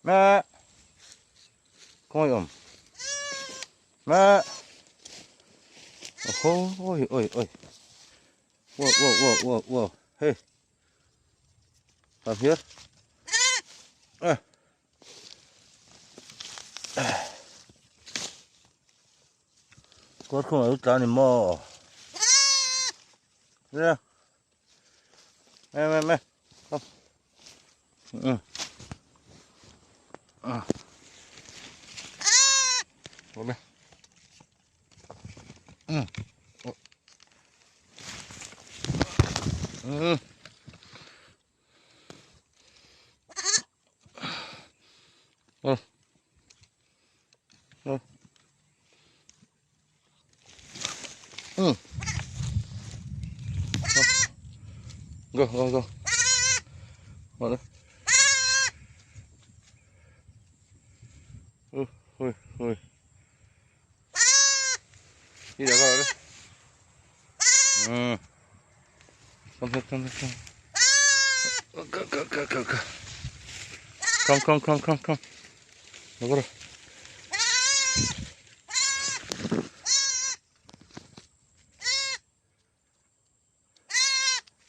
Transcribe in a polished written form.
Mẹ. Coi ôm. Mẹ. Ôi ôi ôi ôi. Whoa whoa whoa whoa whoa. Hey. Come here. Con không ở cả này mò. Nè. Mẹ. Không. Ừ. À. Rồi. Ừ. Ừ. Ừ. Ừ. Ừ. Go. Vào đây. Ui. Đi ra vào đây. Ừ. Come. Go. Come. Vào đây.